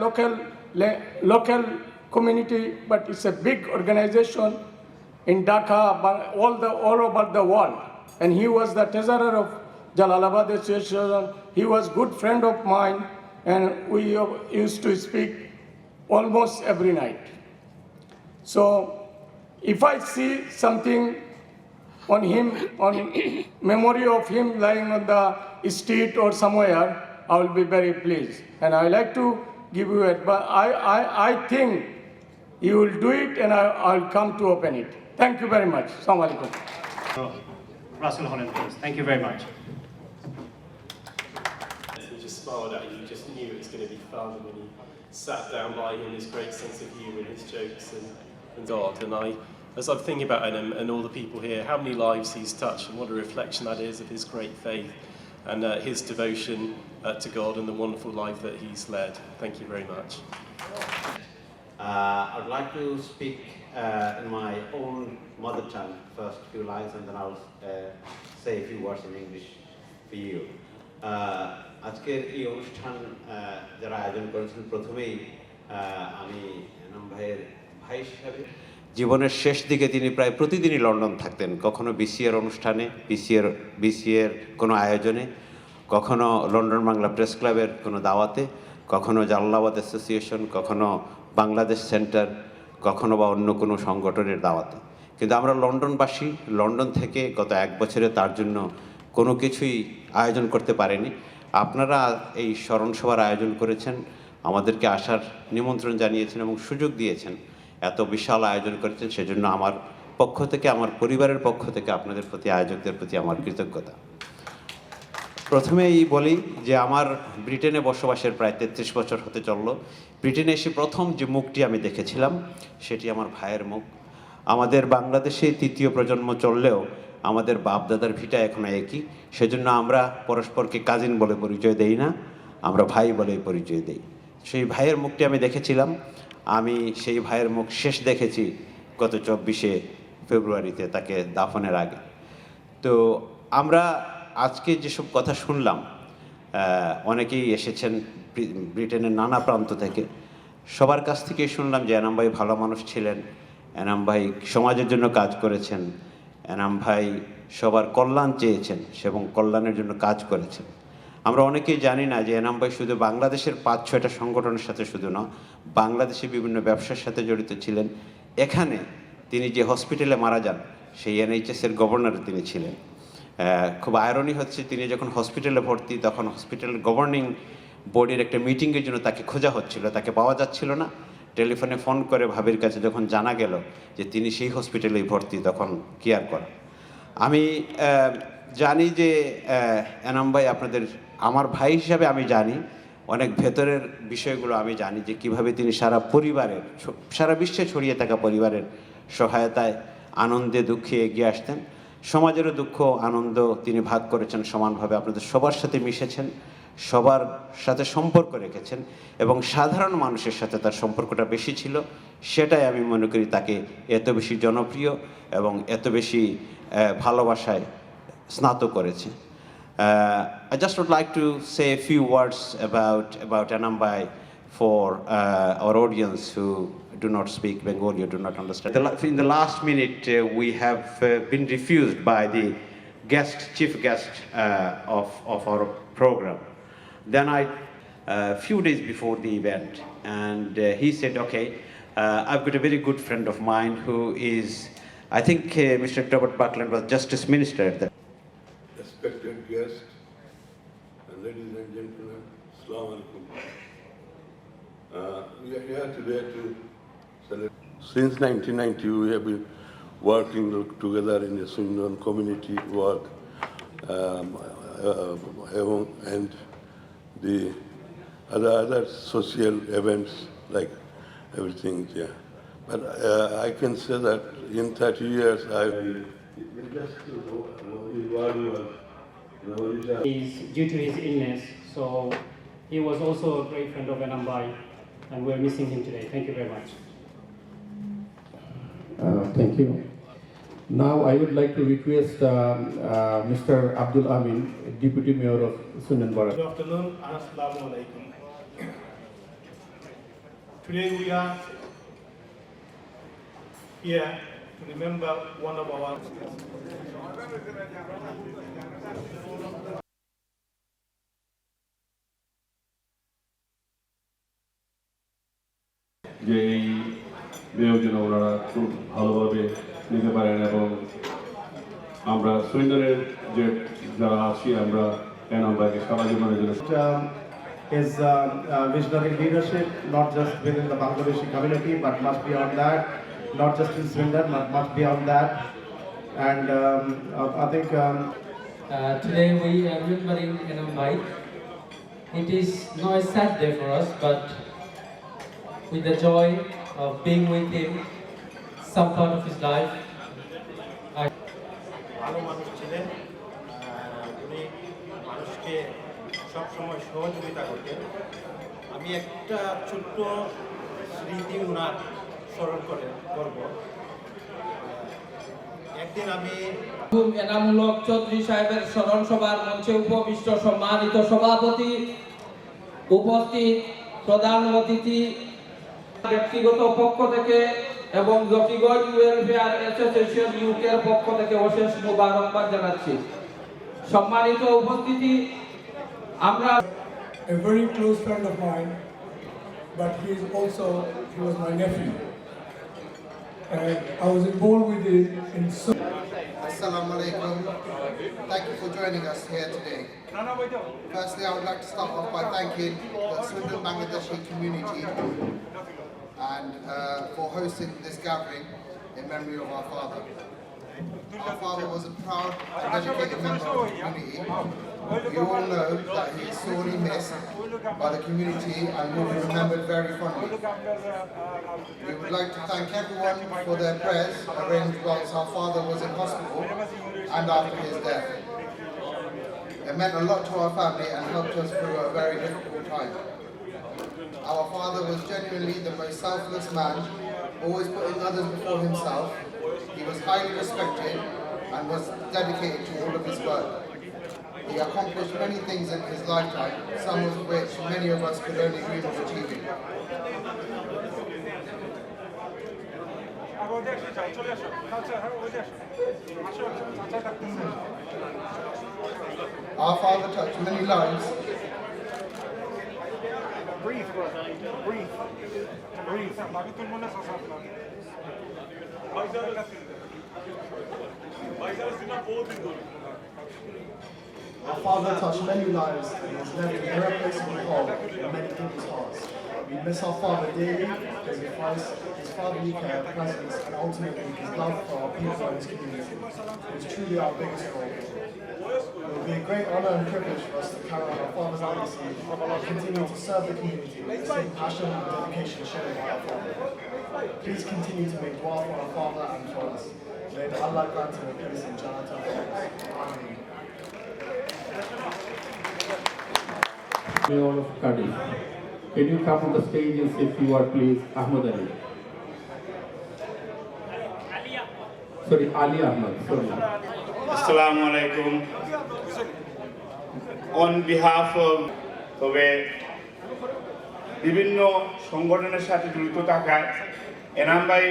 local community, but it's a big organization in Dhaka, all over the world. And he was the treasurer of Jalalabad Association. He was a good friend of mine, and we used to speak almost every night. So if I see something on him, on memory of him lying on the street or somewhere, I will be very pleased. And I like to give you advice. I think you will do it, and I'll come to open it. Thank you very much. Assalamu alaikum. Russell Holland, please. Thank you very much. He just smiled at you. You just knew it was going to be fun, and when you sat down by him, his great sense of humour and his jokes and God. And as I'm thinking about him and all the people here, how many lives he's touched, and what a reflection that is of his great faith and his devotion to God and the wonderful life that he's led. Thank you very much. I'd like to speak in my own mother tongue, first few lines, and then I'll say a few words in English for you. আজকের এই অনুষ্ঠান যারা আয়োজন করেছেন, প্রথমেই আমি এনাম ভাইয়ের ভাই হিসাবে, জীবনের শেষ দিকে তিনি প্রায় প্রতিদিনই লন্ডন থাকতেন, কখনো বিসিএর অনুষ্ঠানে, বিসিএর কোনো আয়োজনে, কখনো লন্ডন বাংলা প্রেস ক্লাবের কোনো দাওয়াতে, কখনো জালালাবাদ অ্যাসোসিয়েশন, কখনো বাংলাদেশ সেন্টার, কখনো বা অন্য কোনো সংগঠনের দাওয়াতে। কিন্তু আমরা লন্ডনবাসী, লন্ডন থেকে গত 1 বছরে তার জন্য কোনো কিছুই আয়োজন করতে পারেনি। আপনারা এই স্মরণ সভার আয়োজন করেছেন, আমাদেরকে আসার নিমন্ত্রণ জানিয়েছেন এবং সুযোগ দিয়েছেন, এত বিশাল আয়োজন করেছেন, সেজন্য আমার পক্ষ থেকে, আমার পরিবারের পক্ষ থেকে আপনাদের প্রতি, আয়োজকদের প্রতি আমার কৃতজ্ঞতা। প্রথমেই বলি যে আমার ব্রিটেনে বসবাসের প্রায় 33 বছর হতে চলল। ব্রিটেনে এসে প্রথম যে মুখটি আমি দেখেছিলাম সেটি আমার ভাইয়ের মুখ। আমাদের বাংলাদেশে 3য় প্রজন্ম চললেও আমাদের বাপদাদার ভিটা এখনো একই, সেজন্য আমরা পরস্পরকে কাজিন বলে পরিচয় দেই না, আমরা ভাই বলে পরিচয় দেই। সেই ভাইয়ের মুখটি আমি দেখেছিলাম। আমি সেই ভাইয়ের মুখ শেষ দেখেছি গত 24শে ফেব্রুয়ারিতে, তাকে দাফনের আগে। তো আমরা আজকে যেসব কথা শুনলাম, অনেকেই এসেছেন ব্রিটেনের নানা প্রান্ত থেকে, সবার কাছ থেকেই শুনলাম যে এনাম ভাই ভালো মানুষ ছিলেন, এনাম ভাই সমাজের জন্য কাজ করেছেন, এনাম ভাই সবার কল্যাণ চেয়েছেন এবং কল্যাণের জন্য কাজ করেছেন। আমরা অনেকেই জানি না যে এনাম ভাই শুধু বাংলাদেশের 5-6টা সংগঠনের সাথে শুধু না, বাংলাদেশে বিভিন্ন ব্যবসার সাথে জড়িত ছিলেন। এখানে তিনি যে হসপিটালে মারা যান, সেই NHS-এর গভর্নর তিনি ছিলেন। খুব আয়রনি হচ্ছে, তিনি যখন হসপিটালে ভর্তি, তখন হসপিটালের গভর্নিং বডির একটা মিটিংয়ের জন্য তাকে খোঁজা হচ্ছিল, তাকে পাওয়া যাচ্ছিল না। টেলিফোনে ফোন করে ভাবির কাছে যখন জানা গেল যে তিনি সেই হসপিটালেই ভর্তি, তখন কেয়ার করা। আমি জানি যে এনাম ভাই আপনাদের, আমার ভাই হিসাবে আমি জানি অনেক ভেতরের বিষয়গুলো, আমি জানি যে কিভাবে তিনি সারা পরিবারের, সারা বিশ্বে ছড়িয়ে থাকা পরিবারের সহায়তায় আনন্দে দুঃখে এগিয়ে আসতেন। সমাজেরও দুঃখ আনন্দ তিনি ভাগ করেছেন সমানভাবে, আপনাদের সবার সাথে মিশেছেন, সবার সাথে সম্পর্ক রেখেছেন এবং সাধারণ মানুষের সাথে তার সম্পর্কটা বেশি ছিল। সেটাই আমি মনে করি তাকে এত বেশি জনপ্রিয় এবং এত বেশি ভালোবাসায় স্নাত করেছে। I just would like to say a few words about Enam Bhai for our audience who do not speak Bengali or do not understand. In the last minute, we have been refused by the chief guest of our program. Then a few days before the event, and he said, okay, I've got a very good friend of mine who is, I think Mr. Robert Buckland was Justice Minister at that. Respected guests, ladies and gentlemen, Assalamu alaikum. We are here today to celebrate. Since 1990, we have been working together in the Swindon community work and the other social events like everything. Yeah. But I can say that in 30 years, Due to his illness, so he was also a great friend of Enam Bhai, and we're missing him today. Thank you very much. Thank you. Now I would like to request Mr. Abdul Amin, Deputy Mayor of Swindon Borough. Good afternoon and Assalamu alaikum. Today we are here to remember one of our যে এই বিয়োজন ওনারা খুব ভালোভাবে নিতে পারেন এবং আমরা সুইন্ডনের যে যারা আছি আমরা এনাম ভাইকে সারা জীবনের জন্য his visionary leadership, not just within the Bangladeshi community, but much beyond that, not just in Swindon, but much beyond that. And I think today we are remembering Enam Bhai. It is not a sad day for us, but with the joy of being with him, some part of his life. ভালো মানুষ ছিলেন, উনি মানুষকে সবসময় সহযোগিতা করতেন। আমি একটা ছোট্ট রীতি ওনার স্মরণ করে করব। একদিন আমি এনামুল হক চৌধুরী সাহেবের স্মরণ সভার মঞ্চে উপবিষ্ট সম্মানিত সভাপতি, উপস্থিত প্রধান অতিথি, ব্যক্তিগত পক্ষ থেকে এবং জকিগঞ্জ ওয়েলফেয়ার অ্যাসোসিয়েশন ইউকের পক্ষ থেকে অশেষ মোবারকবাদ জানাচ্ছি। সম্মানিত উপস্থিতি, আমরা A very close friend of mine, but he was my nephew. And I was involved with him in so. Assalamu alaikum. Thank you for joining us here today. Firstly, I would like to start off by thanking the Swindon Bangladeshi community and for hosting this gathering in memory of our father. Our father was a proud and dedicated member of the community. We all know that he is sorely missed by the community and will be remembered very fondly. We would like to thank everyone for their prayers arranged whilst our father was in hospital and after his death. It meant a lot to our family and helped us through a very difficult time. Our father was genuinely the most selfless man, always putting others before himself. He was highly respected and was dedicated to all of his work. He accomplished many things in his lifetime, some of which many of us could only dream of achieving. Our father touched many lives. Brief. Our father touched many lives and has left an irreplaceable hole in many people's hearts. We miss our father daily, his advice, his fatherly care, presence, and ultimately his love for our people and his community. He was truly our biggest role model. It will be a great honour and privilege for us to carry on our father's legacy and continue to serve the community with the same passion and dedication shared by our father. Please continue to make dua for our father and for us. May Allah grant him a place in Jannah. Amen. Mayor of Cardiff, can you come on the stage and say a few words, please? Ahmed Ali. Sorry, Ali Ahmed. Sorry. Assalamu alaikum. On behalf of তবে বিভিন্ন সংগঠনের সাথে জড়িত থাকায় এনাম ভাই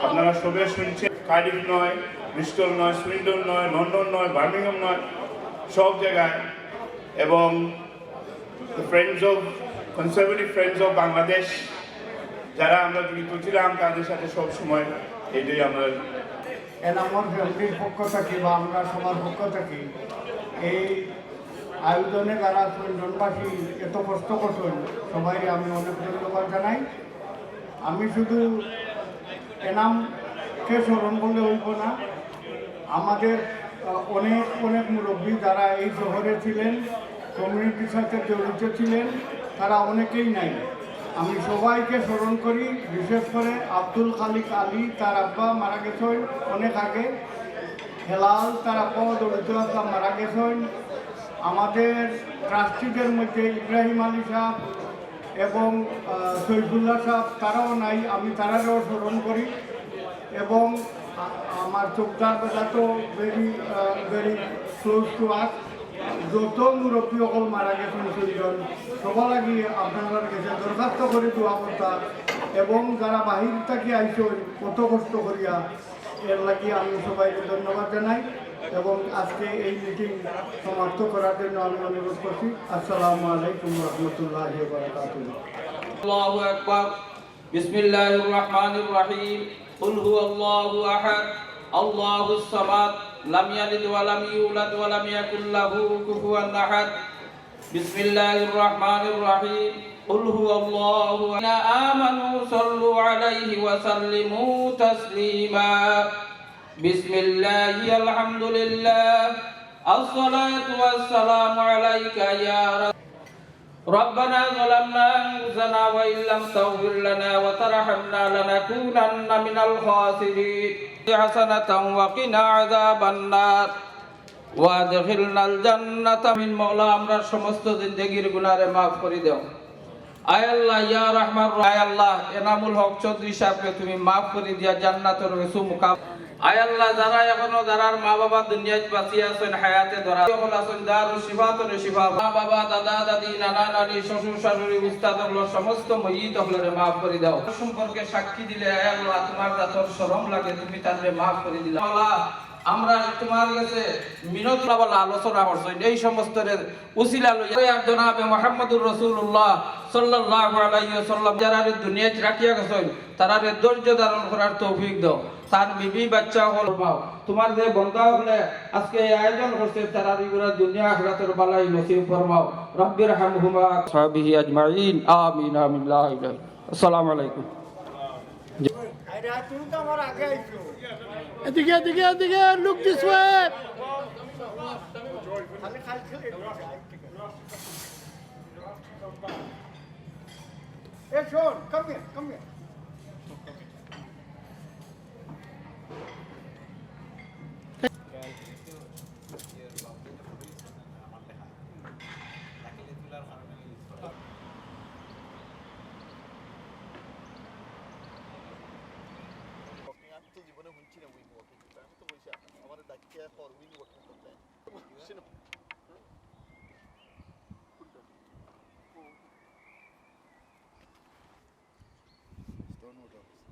আপনারা সবে শুনছেন কার্ডিফ নয়, ব্রিস্টল নয়, সুইন্ডন নয়, লন্ডন নয়, বার্মিংহাম নয়, সব জায়গায় এবং কনজারভেটিভ ফ্রেন্ডস অফ বাংলাদেশ যারা আমরা জড়িত ছিলাম তাদের সাথে সব সময় এটাই আমরা এনামুল ফ্যামিলির পক্ষ থেকে বা আমরা সবার পক্ষ থেকে এই আয়োজনে যারা সুইন্ডনবাসী এত কষ্ট করছেন সবাই আমি অনেক ধন্যবাদ জানাই। আমি শুধু এনামকে স্মরণ করলে হইব না, আমাদের অনেক মুরব্বী যারা এই শহরে ছিলেন, কমিউনিটির সাথে জড়িত ছিলেন, তারা অনেকেই নাই। আমি সবাইকে স্মরণ করি, বিশেষ করে আব্দুল খালিক আলী, তার আব্বা মারা গেছেন অনেক আগে, হেলাল তার আব্বাও জড়িত মারা গেছেন। আমাদের ট্রাস্টিদের মধ্যে ইব্রাহিম আলী সাহেব এবং সৈফুল্লাহ সাহেব তারাও নাই, আমি তারাও স্মরণ করি। এবং আমার চোখদার বেলা তো ভেরি ক্লোজ টু আস, যত মুরব্বী সকল মারা গেছেন সুইডন সবার লাগি আপনার কাছে দরখাস্ত করে দোয়া করতা এবং যারা বাহির থেকে আইসেন কত কষ্ট করিয়া এর লাগি আমি সবাইকে ধন্যবাদ জানাই এবং আজকে এই মিটিং সমাপ্ত করার জন্য আমি অনুরোধ করছি। আসসালামু আলাইকুম রহমতুল্লাহি ওয়া বারাকাতুহু। আল্লাহু আকবার। বিসমিল্লাহির রহমানির রহিম। কুল হুয়াল্লাহু আহাদ, আল্লাহুস সামাদ, লাম ইয়ালিদ ওয়া লাম ইউলাদ ওয়া লাম ইয়াকুল লাহু কুফুয়ান আহাদ। বিসমিল্লাহির রহমানির রহিম। কুল হুয়াল্লাহু আমানু সাল্লু আলাইহি ওয়া সাল্লিমু তাসলিমা। বিসমিল্লাহি আলহামদুলিল্লাহ, আসসালাতু ওয়াসসালামু আলাইকা ইয়া ربنا ظلمنا أنفسنا وإن لم تغفر لنا وترحمنا لنكونن من الخاسرين حسنة وقنا عذاب النار وادخلنا الجنة من مولا আমরা সমস্ত জিন্দেগীর গুনাহে maaf করে দাও। আয় আল্লাহ ইয়া রহমান আয় আল্লাহ এনামুল হক চৌধুরী সাহেবকে তুমি মাফ করে দিয়া জান্নাতের সুমুকাম আয় আল্লাহ যারা এখনো যারার মা বাবা দুনিয়ায় বাঁচিয়ে আছেন হায়াতে ধরা সকল আছেন দারুল শিফাতুন শিফা মা বাবা দাদা দাদি নানা নানি শ্বশুর শাশুড়ি উস্তাদ সমস্ত ময়িত হলরে মাফ করে দাও সম্পর্কে সাক্ষী দিলে আয় আল্লাহ তোমার যত শরম লাগে তুমি তাদের মাফ করে দিলে আল্লাহ আমরা তোমার কাছে মিনত বলা আলোচনা করছেন এই সমস্ত উসিলা লইয়া জনাবে মুহাম্মদুর রাসূলুল্লাহ সাল্লাল্লাহু আলাইহি ওয়াসাল্লাম যারা দুনিয়ায় রাখিয়া গেছেন তারা ধৈর্য ধারণ করার তৌফিক দাও তার বিবি বাচ্চা হল পাও তোমার যে বান্দা হলে আজকে এই আয়োজন করছে তারা ইগুরা দুনিয়া আখিরাতের বালাই নসিব ফরমাও রব্বির হামহুমা সাহাবিহি আজমাইন আমিন আমিন লা ইলাহা আসসালামু আলাইকুম এদিকে এদিকে এদিকে look this way. Hey, Sean, come here, come here. Stone water.